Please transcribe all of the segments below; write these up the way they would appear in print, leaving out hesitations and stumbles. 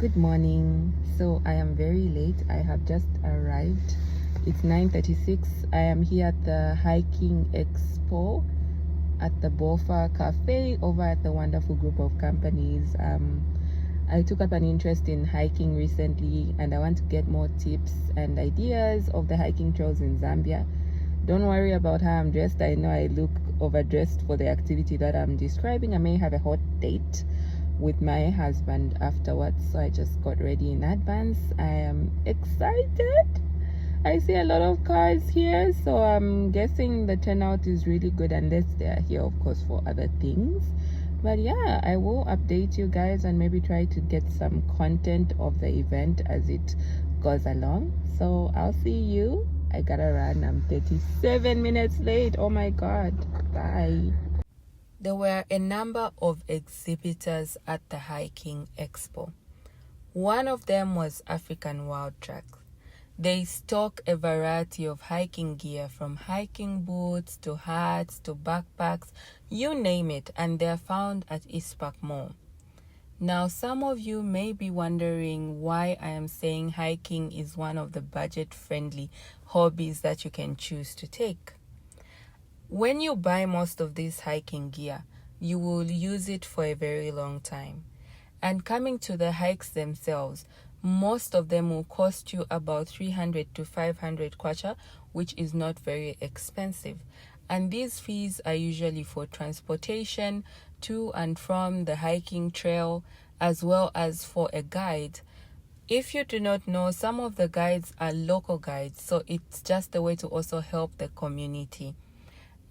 Good morning. So I am very late. I have just arrived. It's 9:36. I am here at the hiking expo at the Bofa Cafe over at the wonderful group of companies. I took up an interest in hiking recently and I want to get more tips and ideas of the hiking trails in Zambia. Don't worry about how I'm dressed. I know I look overdressed for the activity that I'm describing. I may have a hot date with my husband afterwards, so I just got ready in advance. I am excited. I see a lot of cars here, so I'm guessing the turnout is really good, unless they are here of course for other things. But yeah, I will update you guys and maybe try to get some content of the event as it goes along. So I'll see you. I gotta run. I'm 37 minutes late. Oh my god. Bye. There were a number of exhibitors at the hiking expo. One of them was African Wild Track. They stock a variety of hiking gear, from hiking boots to hats to backpacks, you name it, and they're found at Restock Mall. Now, some of you may be wondering why I am saying hiking is one of the budget-friendly hobbies that you can choose to take. When you buy most of this hiking gear, you will use it for a very long time. And coming to the hikes themselves, most of them will cost you about 300 to 500 kwacha, which is not very expensive. And these fees are usually for transportation to and from the hiking trail, as well as for a guide. If you do not know, some of the guides are local guides, so it's just a way to also help the community.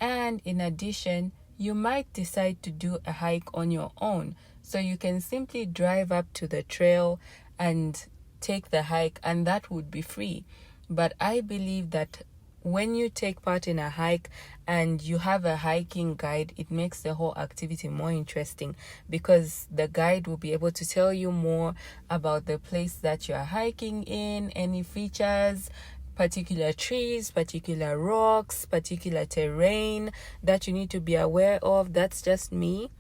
And in addition, you might decide to do a hike on your own. So you can simply drive up to the trail and take the hike, and that would be free. But I believe that when you take part in a hike and you have a hiking guide, it makes the whole activity more interesting, because the guide will be able to tell you more about the place that you are hiking in, any features, particular trees, particular rocks, particular terrain that you need to be aware of. That's just me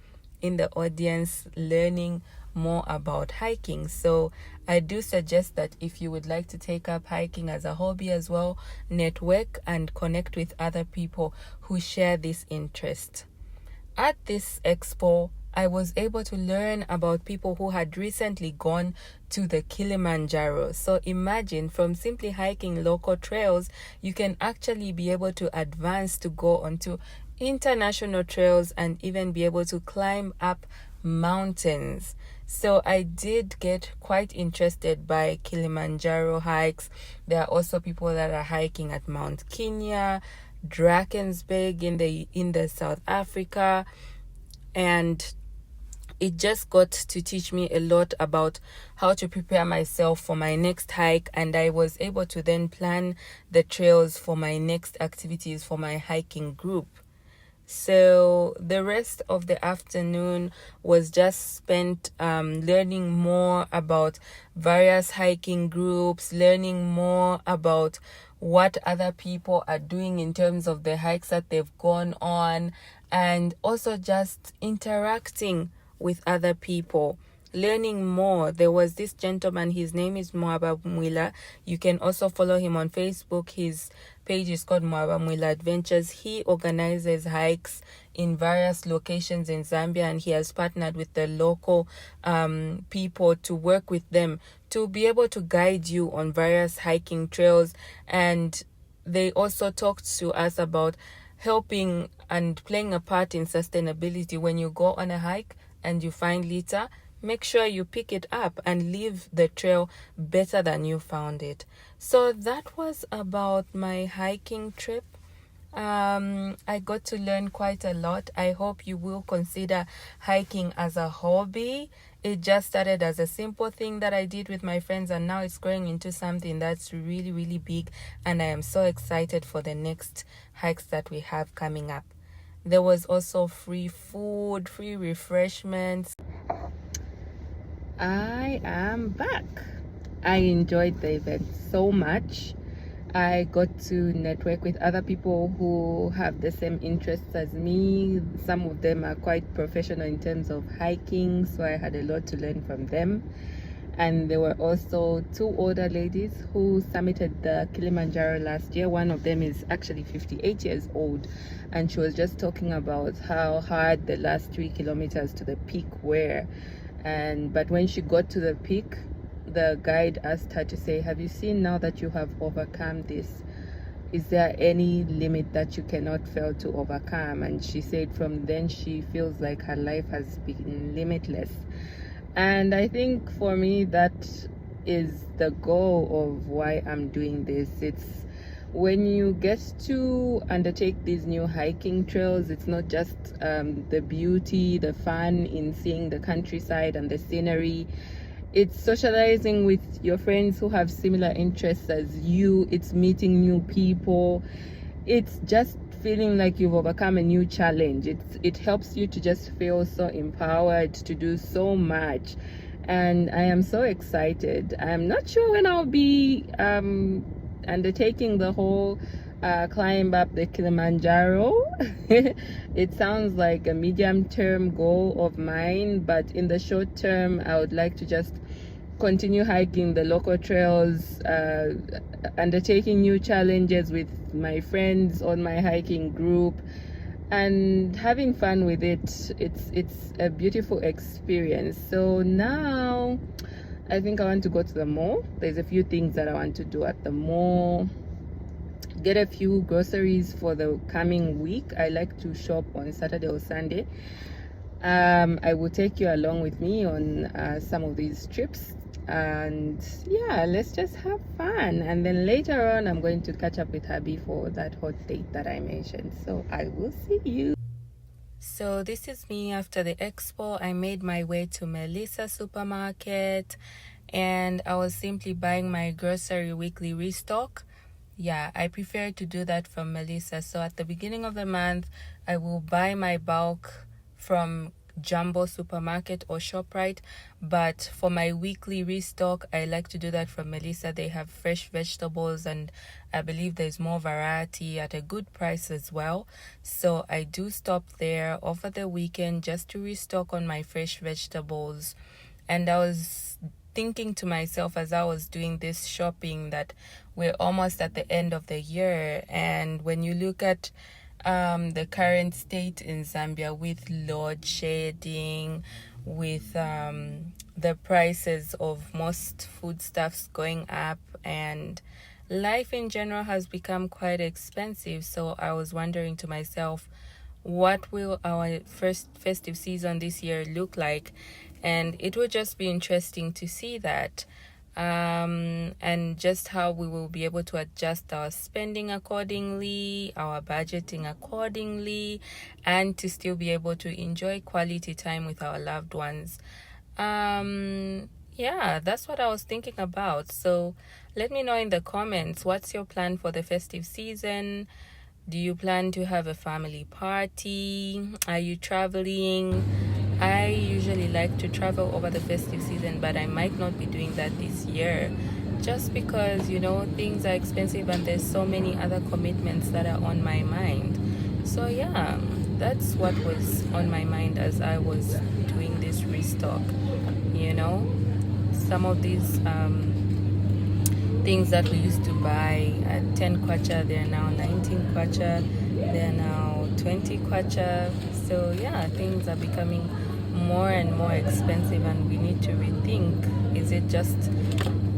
in the audience learning more about hiking. So I do suggest that if you would like to take up hiking as a hobby as well, network and connect with other people who share this interest. At this expo, I was able to learn about people who had recently gone to the Kilimanjaro. So imagine, from simply hiking local trails, you can actually be able to advance to go onto international trails and even be able to climb up mountains. So I did get quite interested by Kilimanjaro hikes. There are also people that are hiking at Mount Kenya, Drakensberg in the South Africa, and it just got to teach me a lot about how to prepare myself for my next hike, and I was able to then plan the trails for my next activities for my hiking group. So the rest of the afternoon was just spent learning more about various hiking groups, learning more about what other people are doing in terms of the hikes that they've gone on, and also just interacting with other people, learning more. There was this gentleman, his name is Mwaba Mwila. You can also follow him on Facebook. His page is called Mwaba Mwila Adventures. He organizes hikes in various locations in Zambia, and he has partnered with the local people to work with them to be able to guide you on various hiking trails. And they also talked to us about helping and playing a part in sustainability. When you go on a hike and you find litter, make sure you pick it up and leave the trail better than you found it. So that was about my hiking trip. I got to learn quite a lot. I hope you will consider hiking as a hobby. It just started as a simple thing that I did with my friends, and now it's growing into something that's really, really big, and I am so excited for the next hikes that we have coming up. There was also free food, free refreshments. I am back. I enjoyed the event so much. I got to network with other people who have the same interests as me. Some of them are quite professional in terms of hiking, so I had a lot to learn from them. And there were also two older ladies who summited the Kilimanjaro last year. One of them is actually 58 years old, and she was just talking about how hard the last 3 kilometers to the peak were. But when she got to the peak, the guide asked her to say, have you seen now that you have overcome this, is there any limit that you cannot fail to overcome? And she said from then she feels like her life has been limitless. And I think for me that is the goal of why I'm doing this. It's when you get to undertake these new hiking trails, it's not just the beauty, the fun in seeing the countryside and the scenery. It's socializing with your friends who have similar interests as you. It's meeting new people. It's just feeling like you've overcome a new challenge. It helps you to just feel so empowered to do so much. And I am so excited. I'm not sure when I'll be undertaking the whole climb up the Kilimanjaro. It sounds like a medium-term goal of mine, but in the short term, I would like to just continue hiking the local trails, undertaking new challenges with my friends on my hiking group, and having fun with it. It's a beautiful experience. So now I think I want to go to the mall. There's a few things that I want to do at the mall. Get a few groceries for the coming week. I like to shop on Saturday or Sunday. I will take you along with me on some of these trips, and yeah, let's just have fun. And then later on I'm going to catch up with hubby for that hot date that I mentioned. So I will see you. So this is me after the expo. I made my way to Melissa supermarket, and I was simply buying my grocery weekly restock. Yeah, I prefer to do that from Melissa. So at the beginning of the month, I will buy my bulk from Jumbo Supermarket or ShopRite. But for my weekly restock, I like to do that from Melissa. They have fresh vegetables, and I believe there's more variety at a good price as well. So I do stop there over the weekend just to restock on my fresh vegetables. And I was thinking to myself as I was doing this shopping that we're almost at the end of the year, and when you look at the current state in Zambia with load shedding, with the prices of most foodstuffs going up, and life in general has become quite expensive. So I was wondering to myself, what will our first festive season this year look like? And it will just be interesting to see that, and just how we will be able to adjust our spending accordingly, our budgeting accordingly, and to still be able to enjoy quality time with our loved ones. Yeah, that's what I was thinking about. So let me know in the comments, what's your plan for the festive season? Do you plan to have a family party? Are you traveling? I usually like to travel over the festive season, but I might not be doing that this year, just because, things are expensive and there's so many other commitments that are on my mind. So yeah, that's what was on my mind as I was doing this restock. Some of these things that we used to buy at 10 kwacha, they're now 19 kwacha, they're now 20 kwacha. So yeah, things are becoming more and more expensive, and we need to rethink, is it just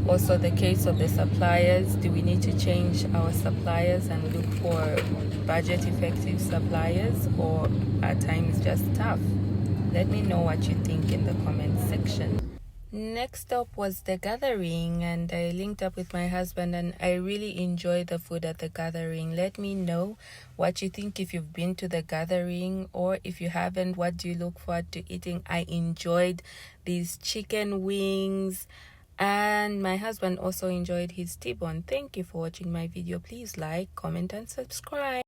also the case of the suppliers? Do we need to change our suppliers and look for budget effective suppliers, or are times just tough? Let me know what you think in the comment section. Next up was the gathering, and I linked up with my husband, and I really enjoyed the food at the gathering. Let me know what you think if you've been to the gathering, or if you haven't, what do you look forward to eating? I enjoyed these chicken wings, and my husband also enjoyed his T-bone. Thank you for watching my video. Please like, comment, and subscribe.